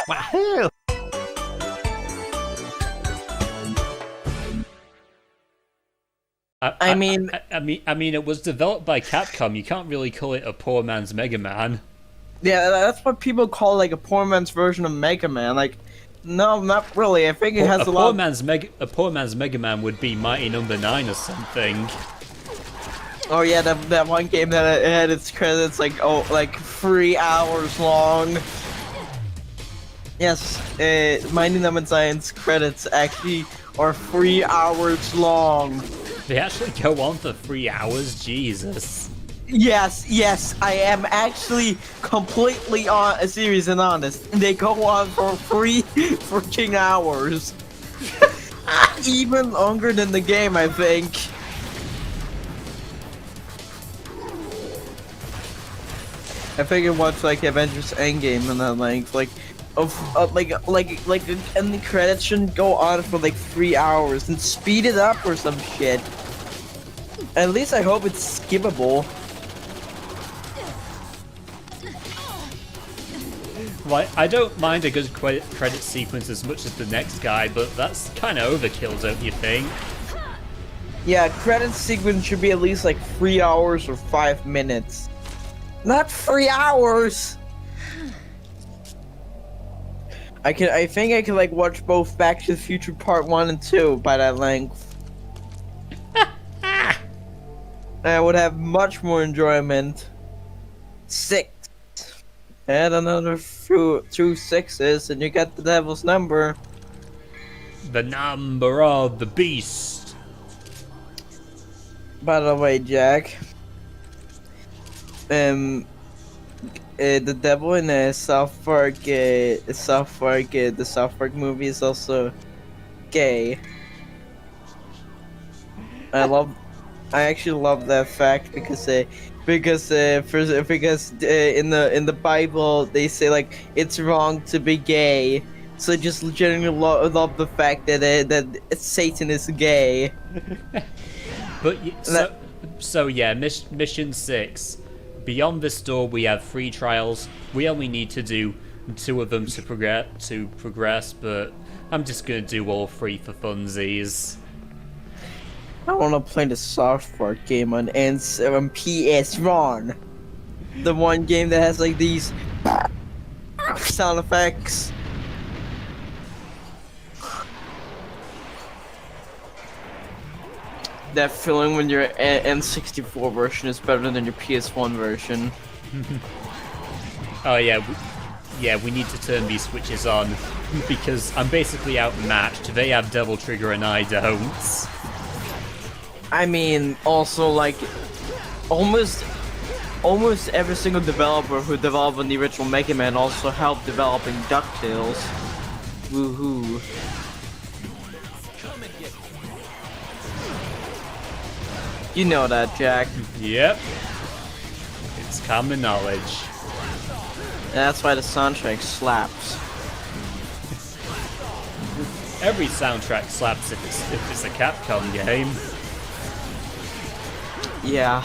Wahoo! I mean, It was developed by Capcom. You can't really call it a poor man's Mega Man. yeah, that's what people call like a poor man's version of Mega Man. Like, no, not really. I think it has a lot. A poor man's Mega Man would be Mighty Number 9 or something. Oh yeah, that one game that it had its credits like 3 hours long. Yes, Mighty Number 9's credits actually are 3 hours long. They actually go on for 3 hours? Jesus. Yes, I am actually completely serious and honest. They go on for 3 freaking hours. Even longer than the game, I think. I figured watch like Avengers Endgame and then and the credits shouldn't go on for like 3 hours and speed it up or some shit. At least I hope it's skippable. Like, I don't mind a good credit sequence as much as the next guy, but that's kind of overkill, don't you think? Yeah, credit sequence should be at least like 3 hours or 5 minutes. Not 3 hours! I think I can like watch both Back to the Future Part 1 and 2 by that length. I would have much more enjoyment. 6. Add another two sixes and you get the devil's number. The number of the beast. By the way, Jack. The devil in the South Park movie is also gay. I actually love that fact because in the Bible they say like it's wrong to be gay. So I just genuinely love the fact that Satan is gay. But mission 6. Beyond this door, we have 3 trials. We only need to do 2 of them to progress, but I'm just gonna do all 3 for funsies. I want to play the South Park game on PS1. The one game that has like these sound effects. That feeling when your N64 version is better than your PS1 version. Oh yeah, we need to turn these switches on because I'm basically outmatched. They have Devil Trigger and I don't. I mean, also like almost every single developer who developed on the original Mega Man also helped developing DuckTales. Woohoo! You know that, Jack. Yep. It's common knowledge. That's why the soundtrack slaps. Every soundtrack slaps if it's a Capcom game. Yeah.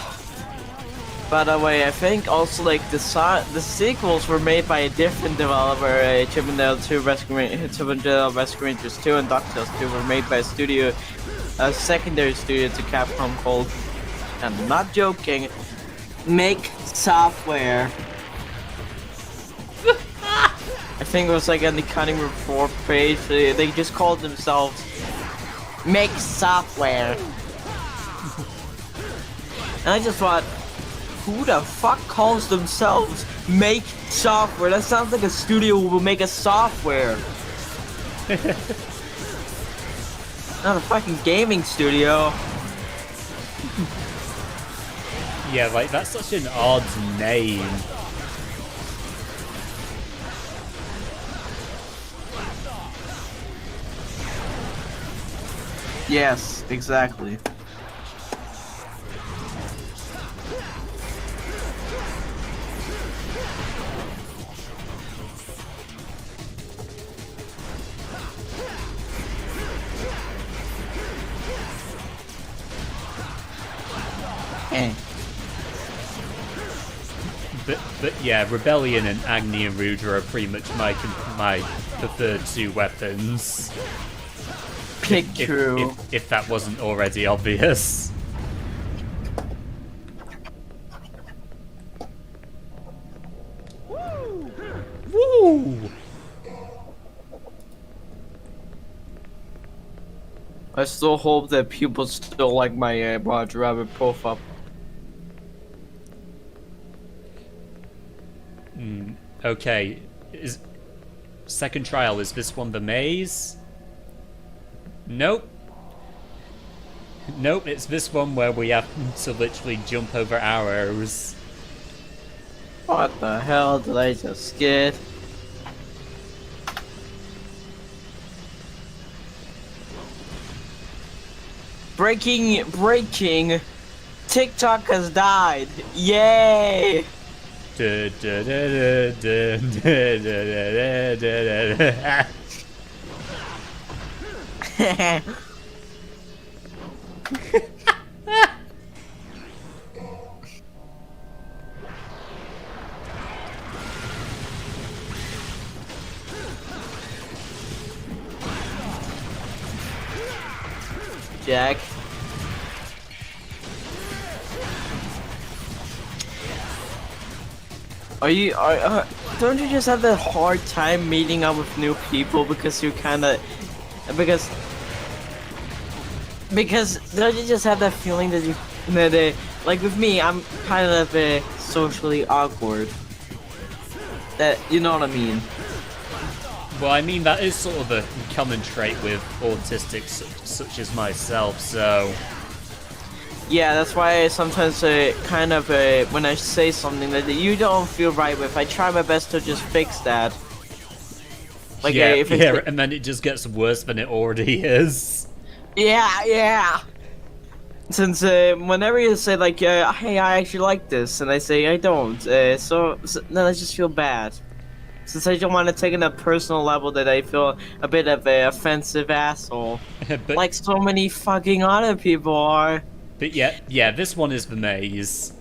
By the way, I think also like the sequels were made by a different developer. Chippendale 2, Chippendale Rescue Rangers 2, and DuckTales 2 were made by a secondary studio to Capcom called, and I'm not joking, Make Software. I think it was like on the Cunning Report page. They just called themselves Make Software. And I just thought, who the fuck calls themselves Make Software? That sounds like a studio who will make a software. Not a fucking gaming studio. Yeah, like that's such an odd name. Yes, exactly. But yeah, Rebellion and Agni and Rudra are pretty much my preferred two weapons. True. If that wasn't already obvious. Woo! I still hope that people still like my Roger Rabbit profile. Okay, second trial, is this one the maze? Nope. Nope, it's this one where we have to literally jump over arrows. What the hell did I just get? Breaking! TikTok has died! Yay! Jack. Don't you just have that hard time meeting up with new people because you because don't you just have that feeling that like with me, I'm kind of socially awkward. That, you know what I mean? Well, I mean, that is sort of a common trait with autistics such as myself, so... Yeah, that's why I sometimes when I say something that you don't feel right with, I try my best to just fix that. Like, and then it just gets worse than it already is. Yeah. Since whenever you say like, hey, I actually like this, and I say I don't, so then I just feel bad. Since I don't want to take it on a personal level that I feel a bit of an offensive asshole. But, like so many fucking other people are. But yeah, this one is the maze.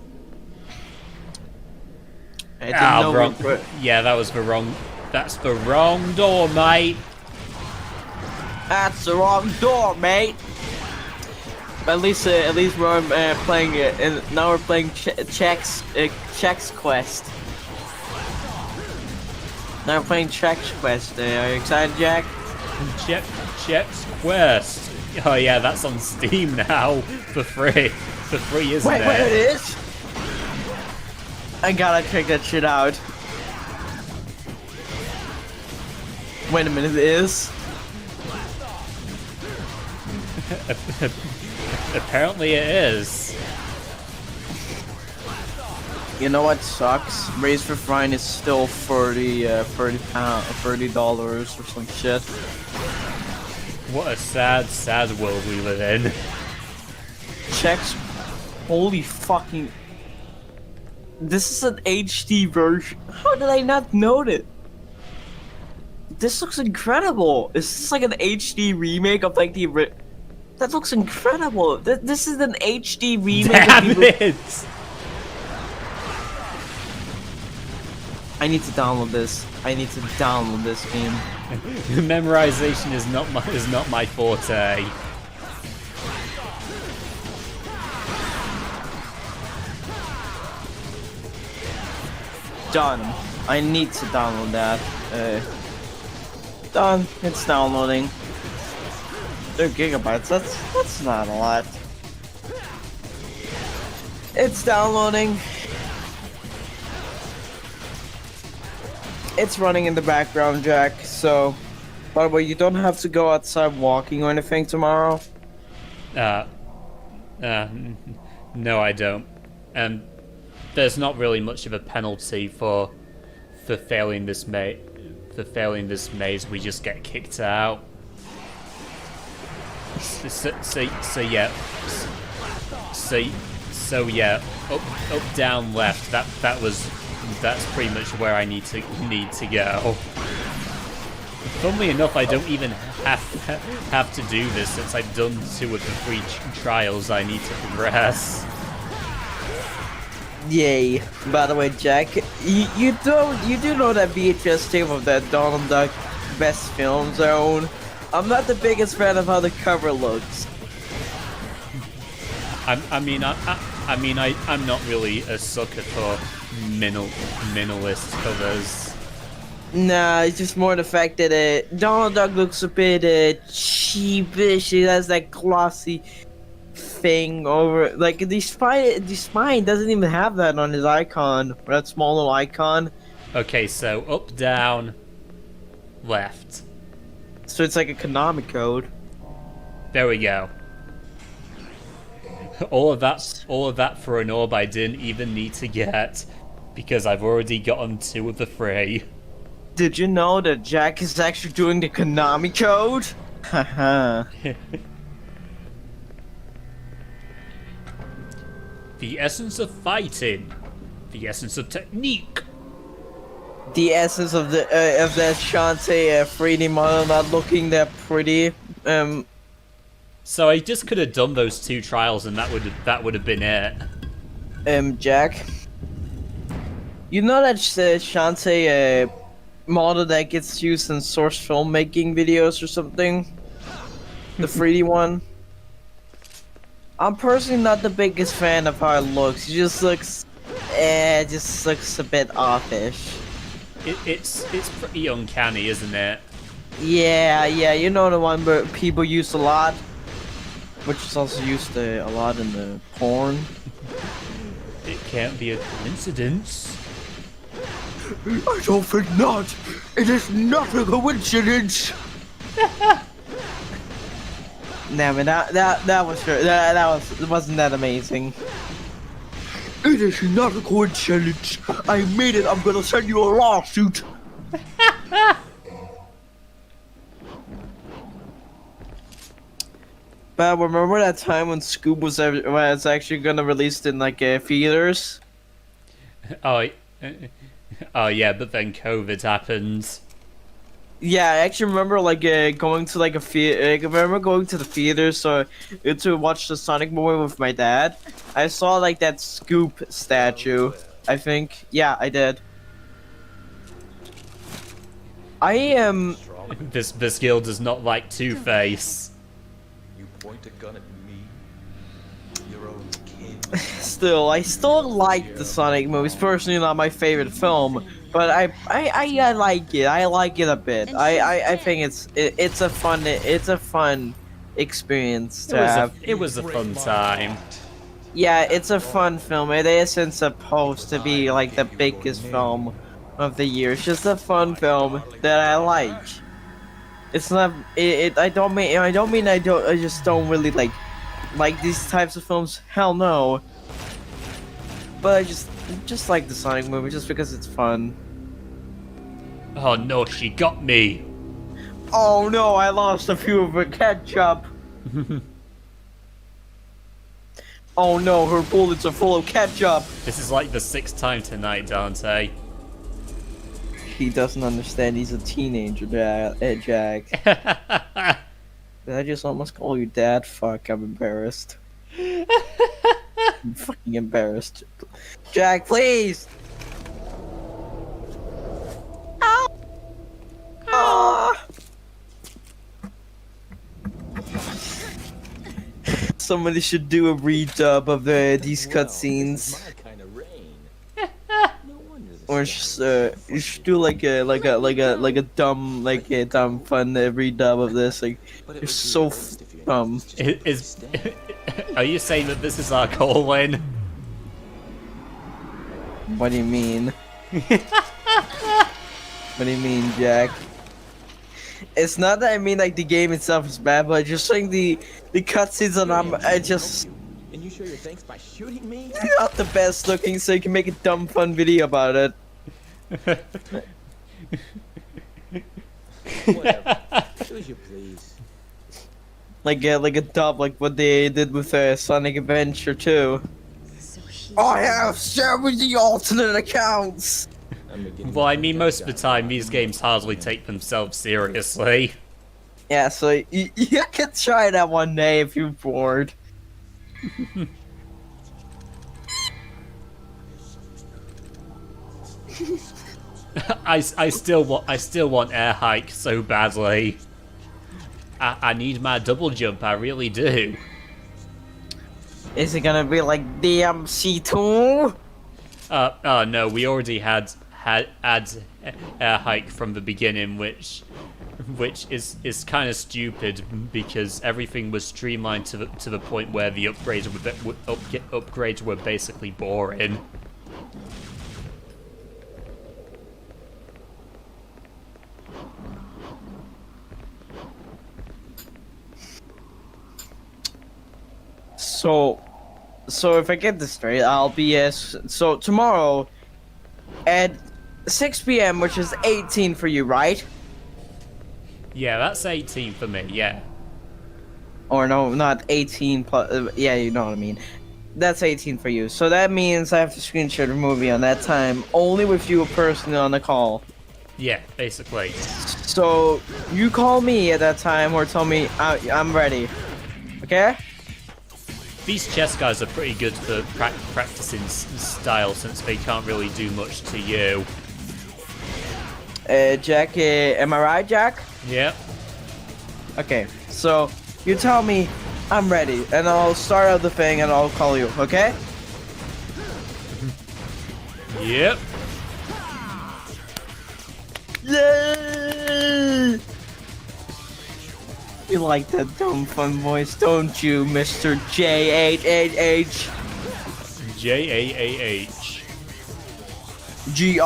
Wrong. Yeah, that's the wrong door, mate. That's the wrong door, mate. But at least we're playing it, and now we're playing Check's Quest. Now we're playing Check's Quest. Are you excited, Jack? Check's Quest. Oh yeah, that's on Steam now for free. For free, isn't it? Wait, it is? I gotta check that shit out. Wait a minute, it is? Apparently it is. You know what sucks? Raise for Fine is still $30 or some shit. What a sad world we live in. Checks. Holy fucking. This is an HD version. How did I not know it? This looks incredible. Is this like an HD remake of like the. That looks incredible. This is an HD remake. Damn it! I need to download this. I need to download this game. Memorization is not my forte. Done. I need to download that. Done. It's downloading. 2 gigabytes. That's not a lot. It's downloading. It's running in the background, Jack, so... By the way, you don't have to go outside walking or anything tomorrow? No, I don't. And there's not really much of a penalty for failing this maze. We just get kicked out. So yeah. Up, down, left. That's pretty much where I need to go. Funnily enough, I don't even have to do this since I've done 2 of the 3 trials I need to progress. Yay. By the way, Jack, you do know that VHS tape of that Donald Duck Best Film Zone? I'm not the biggest fan of how the cover looks. I'm not really a sucker for minimalist covers. Nah, it's just more the fact that Donald Duck looks a bit cheapish. It has that glossy thing over, like the spine doesn't even have that on his icon, or that small little icon. Okay, so up, down, left. So it's like a Konami code. There we go. All of that for an orb I didn't even need to get, because I've already gotten 2 of the 3. Did you know that Jack is actually doing the Konami code? Haha. The essence of fighting, the essence of technique. The essence of that Shantae 3D model not looking that pretty. So I just could have done those 2 trials, and that would have been it. Jack. You know that Shantae model that gets used in source filmmaking videos or something? The 3D one? I'm personally not the biggest fan of how it looks. It just looks a bit offish. It's pretty uncanny, isn't it? Yeah, you know the one where people use a lot? Which is also used a lot in the porn. It can't be a coincidence. I don't think not. It is not a coincidence. Nah, man, that was sure. Wasn't that amazing? It is not a coincidence. I made it. I'm gonna send you a lawsuit. But remember that time when Scoob was actually gonna release in like theaters? Oh yeah, but then COVID happened. Yeah, I actually remember like going to like I remember going to the theater to watch the Sonic movie with my dad. I saw like that Scoop statue. I think, yeah, I did. I am. This guild does not like Two-Face. You point a gun at me, your own kin. I still like the Sonic movies. Personally, not my favorite film. But I like it. I like it a bit. I think it's a fun experience to have. It was a fun time. Yeah, it's a fun film. It isn't supposed to be like the biggest film of the year. It's just a fun film that I like. It's not. I just don't really like these types of films. Hell no. But I just like the Sonic movie just because it's fun. Oh no, she got me. Oh no, I lost a few of her ketchup. Oh no, her bullets are full of ketchup. This is like the 6th time tonight, Dante. He doesn't understand. He's a teenager, Jack. Did I just almost call you dad? Fuck, I'm embarrassed. I'm fucking embarrassed. Jack, please! Ow! Ah! Somebody should do a redub of these cutscenes. Or just you should do like a dumb fun redub of this. Like, you're so dumb. Are you saying that this is our colon? What do you mean? What do you mean, Jack? It's not that I mean like the game itself is bad, but just saying the cutscenes and I just. And you show your thanks by shooting me? You're not the best looking, so you can make a dumb fun video about it. Whatever. Do as you please. Like a dub, like what they did with Sonic Adventure 2. I have 70 alternate accounts. Well, I mean, most of the time these games hardly take themselves seriously. Yeah, so you can try that one day if you're bored. I still want air hike so badly. I need my double jump. I really do. Is it gonna be like DMC2? Oh no, we already had air hike from the beginning, which is kind of stupid because everything was streamlined to the point where the upgrades were basically boring. So if I get this straight, I'll be so tomorrow at 6 p.m., which is 18 for you, right? Yeah, that's 18 for me. Yeah. Or no, not 18 plus. Yeah, you know what I mean. That's 18 for you. So that means I have to screenshot the movie on that time, only with you personally on the call. Yeah, basically. So you call me at that time or tell me I'm ready. Okay? These chess guys are pretty good for practicing style since they can't really do much to you. Jack, am I right, Jack? Yep. Okay, so you tell me I'm ready, and I'll start out the thing and I'll call you, okay? Yep. Yay! You like that dumb fun voice, don't you, Mr. J888H? JAAH. GR.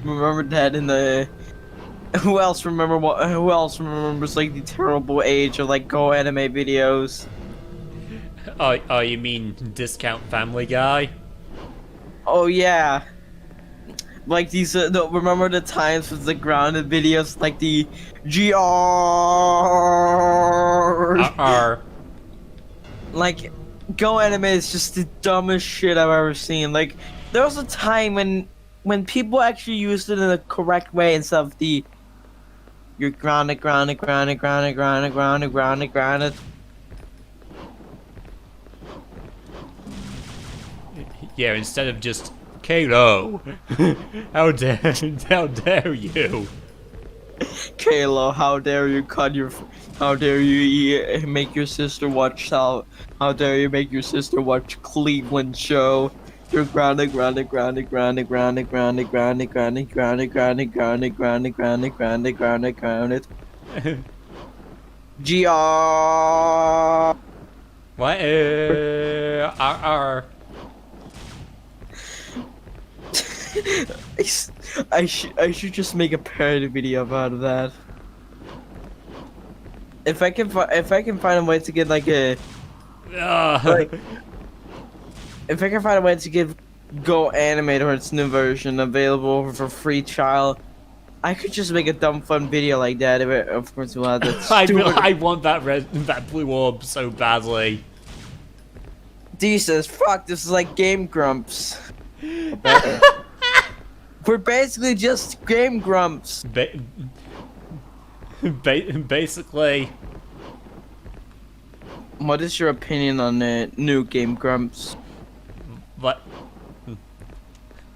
Remember that in the. Who else remembers like the terrible age of like Go anime videos? Oh, you mean Discount Family Guy? Oh yeah. Like these, remember the times with the grounded videos, like the GR. Like, Go anime is just the dumbest shit I've ever seen. Like, there was a time when people actually used it in the correct way instead of the you're grounded. Yeah, instead of just Kalo. how dare you? Kayla, how dare you make your sister watch how dare you make your sister watch Cleveland show? You're grounded. GR. What? I should just make a parody video about that. If I can find a way to get like a like, if I can find a way to give Go Animator its new version available for free trial, I could just make a dumb fun video like that. Of course, we'll have that. I want that blue orb so badly. Jesus, fuck! This is like Game Grumps. We're basically just Game Grumps. Basically. What is your opinion on the new Game Grumps?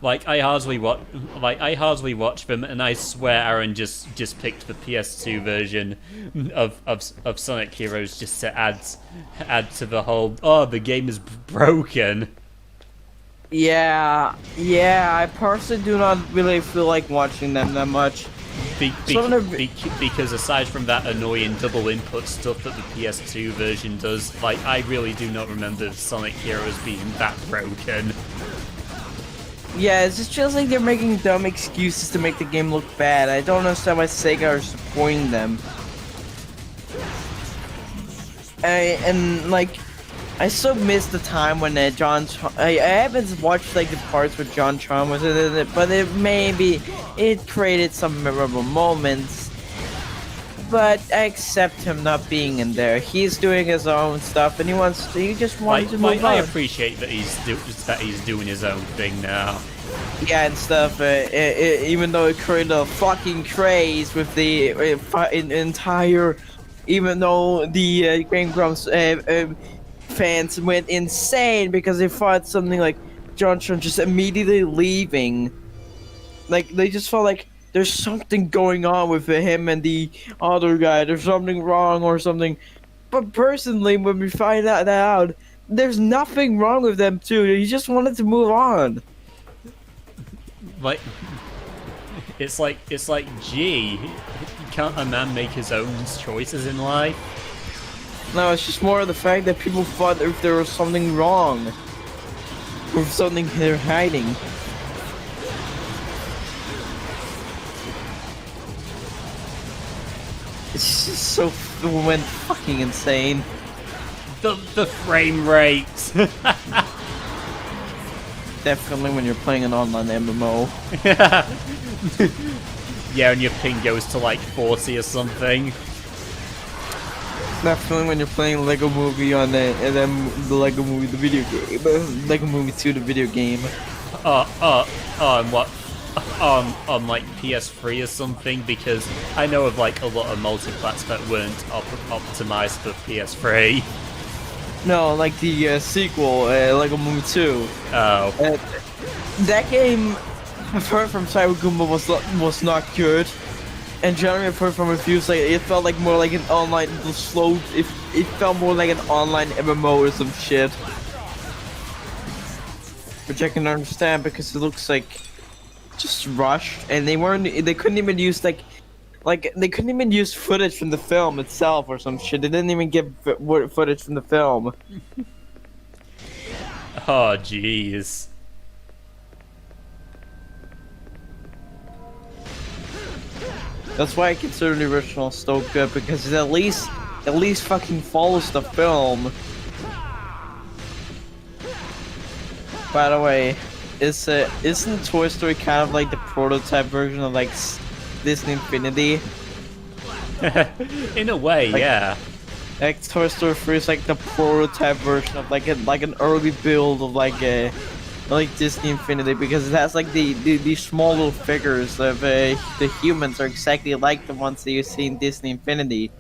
Like I hardly watch them, and I swear Aaron just picked the PS2 version of Sonic Heroes just to add to the whole the game is broken. Yeah, I personally do not really feel like watching them that much. Because aside from that annoying double input stuff that the PS2 version does, like I really do not remember Sonic Heroes being that broken. Yeah, it just feels like they're making dumb excuses to make the game look bad. I don't understand why Sega are supporting them. I still miss the time when I haven't watched like the parts where John Tron was in it, but it created some memorable moments. But I accept him not being in there. He's doing his own stuff, and he just wants to move on. I appreciate that he's doing his own thing now. Yeah, and stuff. Even though it created a fucking craze with the entire, even though the Game Grumps fans went insane because they thought something like, junction, just immediately leaving. Like, they just felt like there's something going on with him and the other guy. There's something wrong or something. But personally, when we find that out, there's nothing wrong with them too. He just wanted to move on. Like, it's like, gee, can't a man make his own choices in life? No, it's just more of the fact that people thought if there was something wrong. Or something they're hiding. It's just so went fucking insane. The frame rate. Definitely when you're playing an online MMO. Yeah, and your ping goes to like 40 or something. Definitely when you're playing Lego Movie on the Lego Movie the video game, Lego Movie 2 the video game. On what? On like PS3 or something, because I know of like a lot of multiplats that weren't optimized for PS3. No, like the sequel, Lego Movie 2. Oh. That game, I've heard from Cybergoomba was not good. And generally I've heard from reviews like it felt like more like an online slow. It felt more like an online MMO or some shit. Which I can understand because it looks like just rushed, and they couldn't even use they couldn't even use footage from the film itself or some shit. They didn't even get footage from the film. Oh jeez. That's why I consider the original still good, because it at least fucking follows the film. By the way, isn't Toy Story kind of like the prototype version of like Disney Infinity? In a way, like, yeah. Like Toy Story 3 is like the prototype version of like an early build of like Disney Infinity, because it has like the small little figures of the humans are exactly like the ones that you see in Disney Infinity.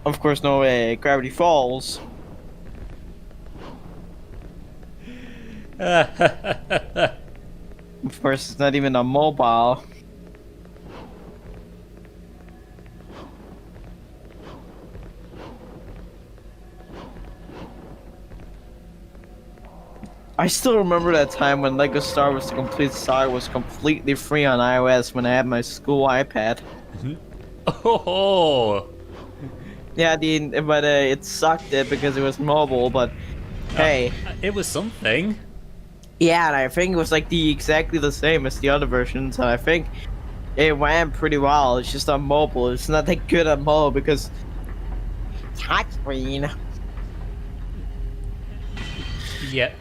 Of course, no Gravity Falls. Of course, it's not even a mobile. I still remember that time when Lego Star Wars: The Complete Saga was completely free on iOS when I had my school iPad. Oh. Yeah, but it sucked because it was mobile. But hey, it was something. Yeah, and I think it was like exactly the same as the other versions. And I think it ran pretty well. It's just on mobile. It's not that good on mobile because touchscreen. Yeah.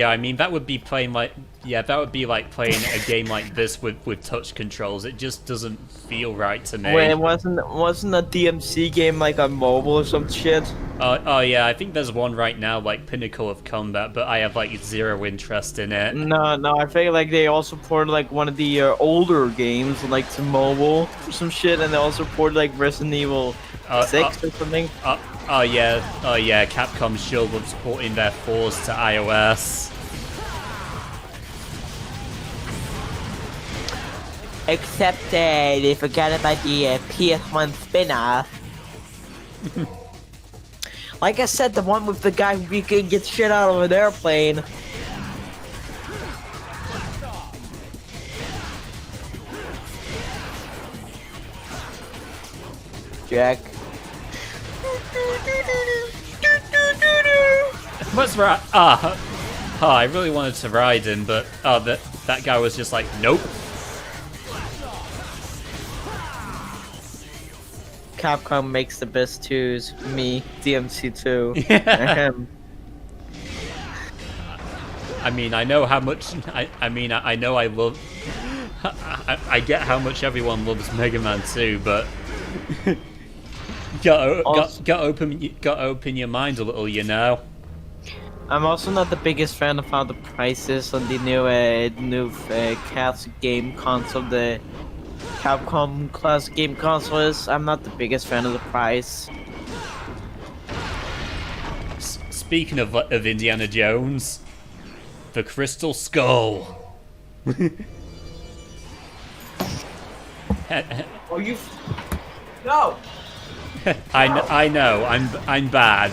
I mean, that would be playing like playing a game like this with touch controls. It just doesn't feel right to me. Wait, wasn't a DMC game like on mobile or some shit? Oh yeah, I think there's one right now, like Pinnacle of Combat, but I have like zero interest in it. No, I think like they also ported like one of the older games like to mobile or some shit, and they also ported like Resident Evil 6 or something. Oh yeah, Capcom sure loves porting their 4s to iOS. Except they forgot about the PS1 spin-off. Like I said, the one with the guy who can get shit out of an airplane. Jack. What's right? I really wanted to ride him, but that guy was just like, nope. Capcom makes the best twos. Me, DMC2. I mean, I know how much. I know I love. I get how much everyone loves Mega Man 2, but gotta open your mind a little, you know. I'm also not the biggest fan of how the prices on the new classic game console, the Capcom classic game console is. I'm not the biggest fan of the price. speaking of Indiana Jones, the Crystal Skull. Oh, you. No! I know. I'm bad.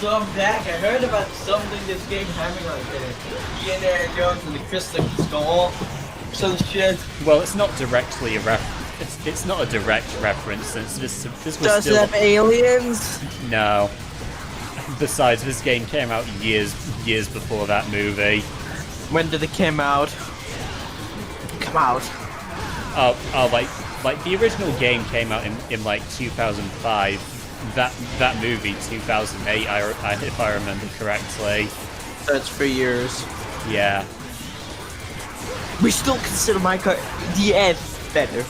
So Dak, I heard about something this game having like Indiana Jones and the Crystal Skull, some shit. Well, it's not directly a it's not a direct reference since this was Does still it have aliens? no. Besides, this game came out years before that movie. When did it come out? Come out. Like the original game came out in like 2005. That movie 2008, if I remember correctly. That's 3 years. Yeah. We still consider Minecraft the end better.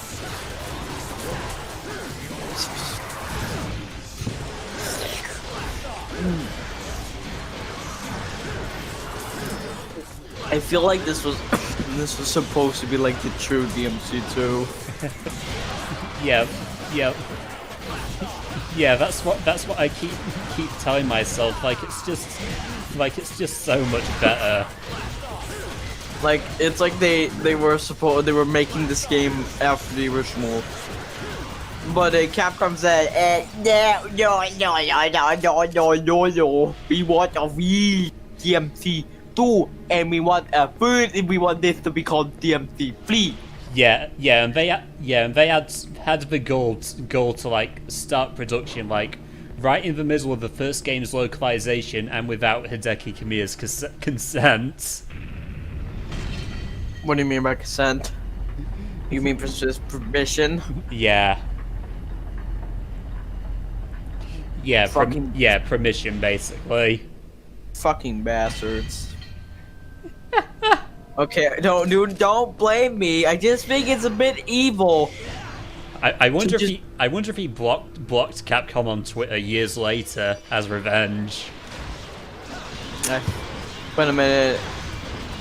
I feel like this was supposed to be like the true DMC2. Yeah. Yeah, that's what I keep telling myself. Like it's just so much better. Like it's like they were making this game after the original, but Capcom said, no, we want a DMC2, and we want a third, and we want this to be called DMC3. Yeah, and they had the goal to like start production like right in the middle of the first game's localization and without Hideki Kamiya's consent. What do you mean by consent? You mean just permission? Yeah. Yeah, Fucking- permission basically. Fucking bastards. Okay, don't blame me. I just think it's a bit evil. I wonder if he blocked Capcom on Twitter years later as revenge. Wait a minute.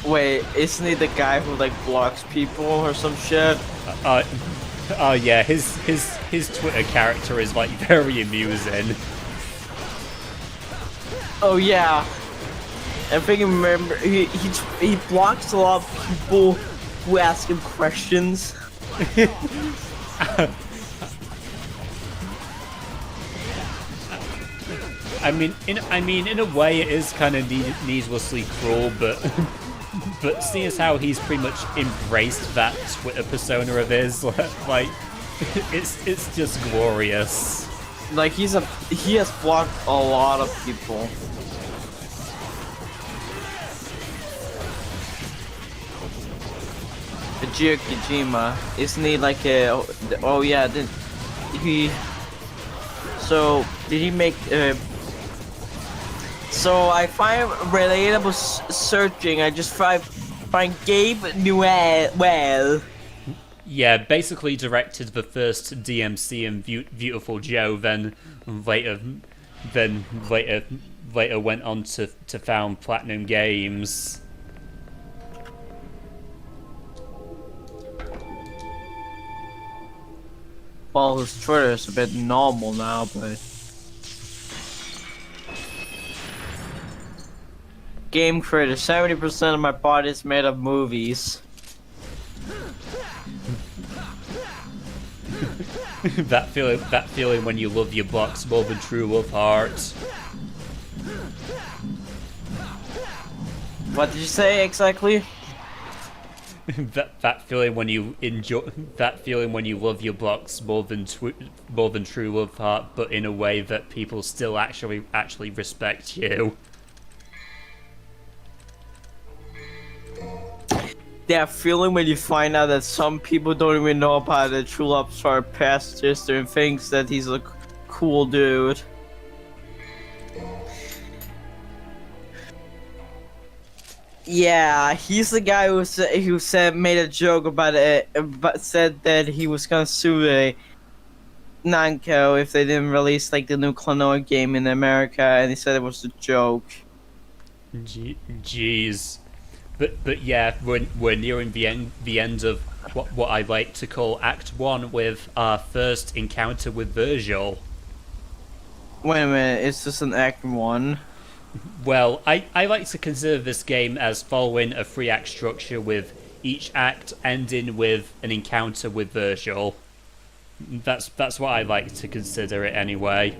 Wait, isn't he the guy who like blocks people or some shit? Oh yeah, his Twitter character is like very amusing. Oh yeah. I think I remember he blocks a lot of people who ask him questions. I mean, in a way, it is kind of needlessly cruel, but seeing as how he's pretty much embraced that Twitter persona of his, like, it's just glorious. Like he has blocked a lot of people. Hideo Kojima, isn't he like a? Oh yeah, did he? So did he make? So I find relatable searching. I just find Gabe Newell. Yeah, basically directed the first DMC and Beautiful Joe, then later went on to found Platinum Games. Well, his Twitter is a bit normal now, but game creator, 70% of my body is made of movies. that feeling when you love your box more than true love heart. What did you say exactly? that feeling when you enjoy, that feeling when you love your blocks more than true love heart, but in a way that people still actually respect you. That feeling when you find out that some people don't even know about the true love story past history and thinks that he's a cool dude. Yeah, he's the guy who said made a joke about it, but said that he was gonna sue a Namco if they didn't release like the new Klonoa game in America, and he said it was a joke. Jeez, but yeah, we're nearing the end of what I like to call Act 1 with our first encounter with Virgil. Wait a minute, it's just an Act 1? Well, I like to consider this game as following a 3-act structure with each act ending with an encounter with Virgil. That's what I like to consider it anyway.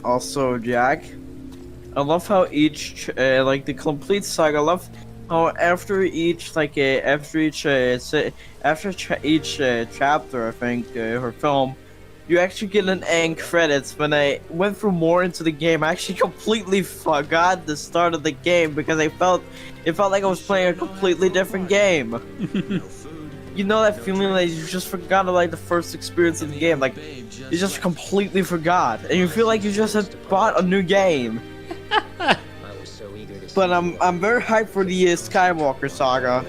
Also, Jack, I love how each like the complete saga. I love how after each chapter, I think, or film, you actually get an end credits. When I went through more into the game, I actually completely forgot the start of the game because it felt like I was playing a completely different game. You know that feeling like you just forgot like the first experience of the game, like you just completely forgot, and you feel like you just had bought a new game. But I'm very hyped for the Skywalker saga.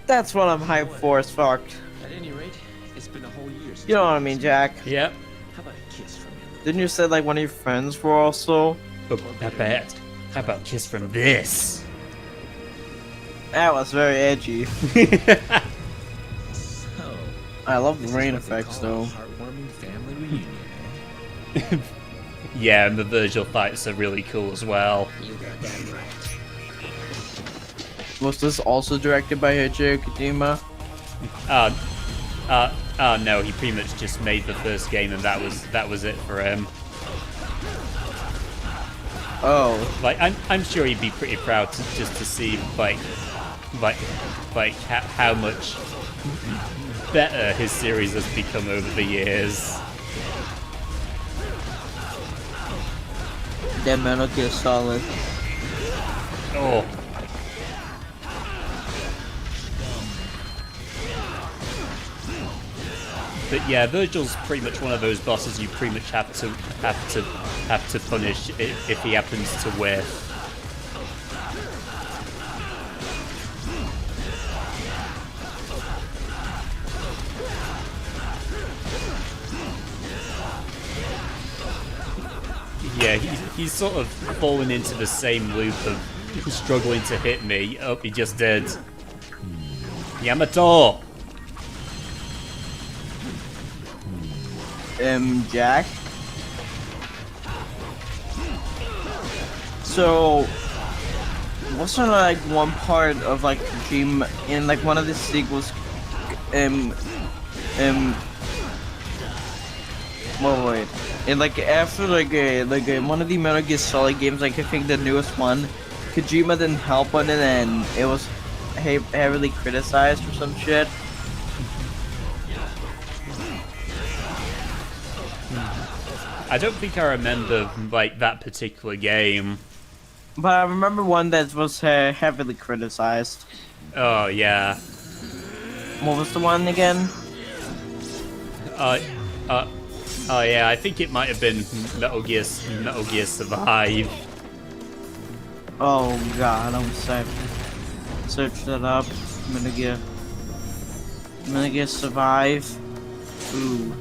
That's what I'm hyped for as fuck. At any rate, it's been a whole year since You know what I mean, Jack? Yep. How about a kiss from you? Didn't you say like one of your friends were also? Oh, not bad. How about kiss from this? That was very edgy. So, I love the this rain is what they effects call a though. heartwarming family reunion, eh? Yeah, and the Virgil fights are really cool as well. You got that right. Was this also directed by Hideo Kojima? No, he pretty much just made the first game and that was it for him. Oh, Like I'm sure he'd be pretty proud to see like how much better his series has become over the years. that Metal Gear Solid. Oh. But yeah, Virgil's pretty much one of those bosses you pretty much have to punish if he happens to whiff. Yeah, he's sort of fallen into the same loop of struggling to hit me. Oh, he just did. Yamato! Jack. So, wasn't like one part of like Kojima in like one of the sequels? Well, wait. And like after one of the Metal Gear Solid games, like I think the newest one, Kojima didn't help on it, and it was heavily criticized or some shit. I don't think I remember like that particular game. But I remember one that was heavily criticized. Oh yeah. What was the one again? Oh yeah, I think it might have been Metal Gear Survive. Oh god, I'm sorry. Search that up. Metal Gear Survive. Ooh.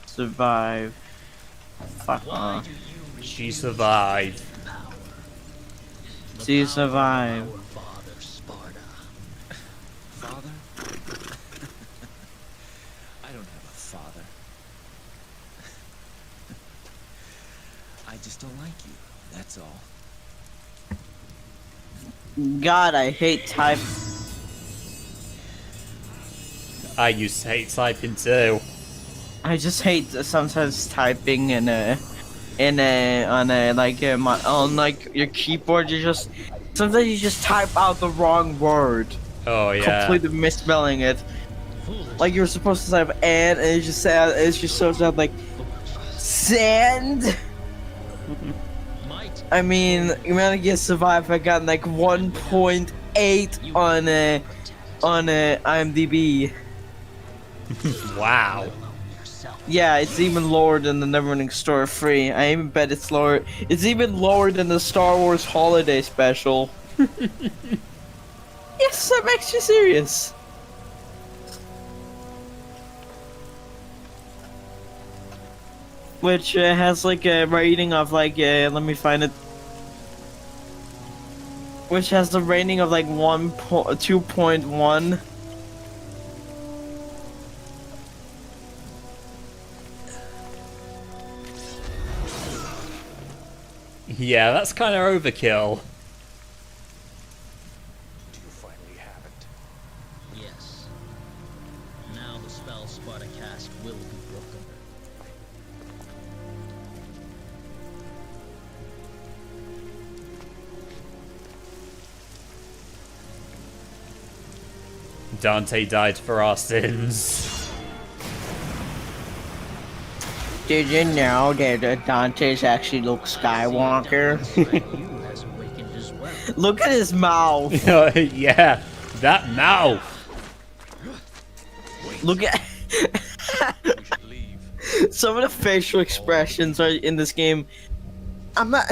Survive. Fuck. She survived. She survived. Father, Sparta. Father? I don't have a father. I just don't like you, that's all. God, I hate type. I used to hate typing too. I just hate sometimes typing and in on like your keyboard. You just sometimes you just type out the wrong word, Oh yeah. completely misspelling it. Like you're supposed to type and it just shows up like sand. I mean, Humanity Survive. I got like 1.8 on IMDb. Wow. Yeah, it's even lower than the Neverending Story 3. I even bet it's lower. It's even lower than the Star Wars Holiday Special. Yes, I'm actually serious. Which has like a rating of like, let me find it. Which has the rating of like 2.1. Yeah, that's kind of overkill. Do you finally have it? Yes. Now the spell Spartacast will be broken. Dante died for our sins. Did you know that Dante's actually Luke Skywalker? You has awakened as well. Look at his mouth. Yeah, that mouth. Look at We should leave. some of the facial expressions are in this game. I'm not.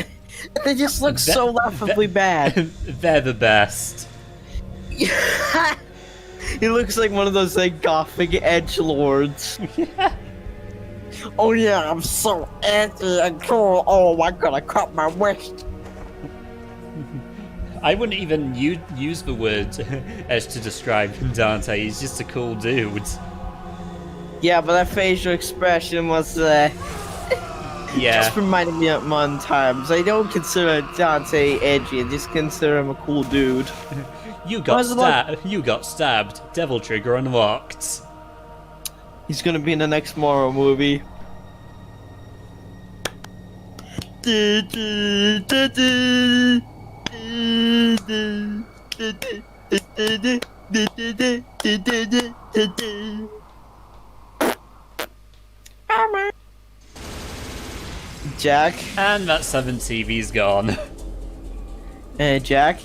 They just look so laughably bad. They're the best. He looks like one of those like gothic edgelords. Oh yeah, I'm so anti and cool. Oh, I'm gonna cut my wrist. I wouldn't even use the word as to describe Dante. He's just a cool dude. Yeah, but that facial expression was Yeah. just reminded me of one times. I don't consider Dante edgy. I just consider him a cool dude. You got Why's it like- stabbed. You got stabbed. Devil trigger unlocked. He's gonna be in the next Morrow movie. Jack? And that 7 TV's gone. Jack?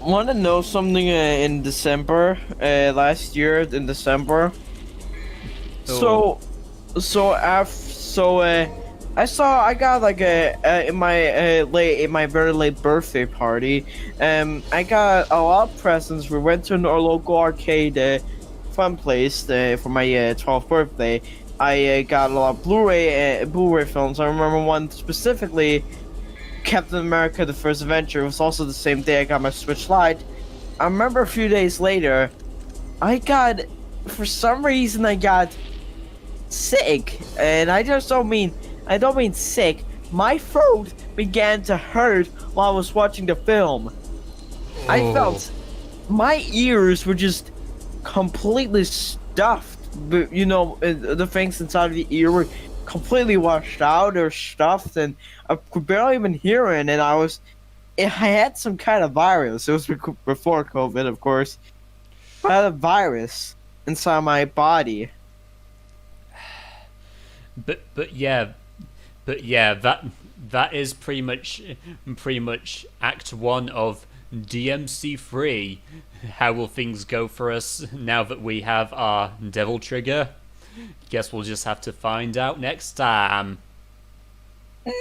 Want to know something in December? Last year in December. Oh. I got like in my very late birthday party. I got a lot of presents. We went to our local arcade, fun place for my 12th birthday. I got a lot of Blu-ray films. I remember one specifically, Captain America: The First Adventure. It was also the same day I got my Switch Lite. I remember a few days later, for some reason I got sick, and I don't mean sick. My throat began to hurt while I was watching the film. I felt my ears were just completely stuffed. But the things inside of the ear were completely washed out or stuffed, and I could barely even hear it. And I had some kind of virus. It was before COVID, of course. I had a virus inside my body. But yeah, that is pretty much Act 1 of DMC3. How will things go for us now that we have our Devil Trigger? Guess we'll just have to find out next time. No!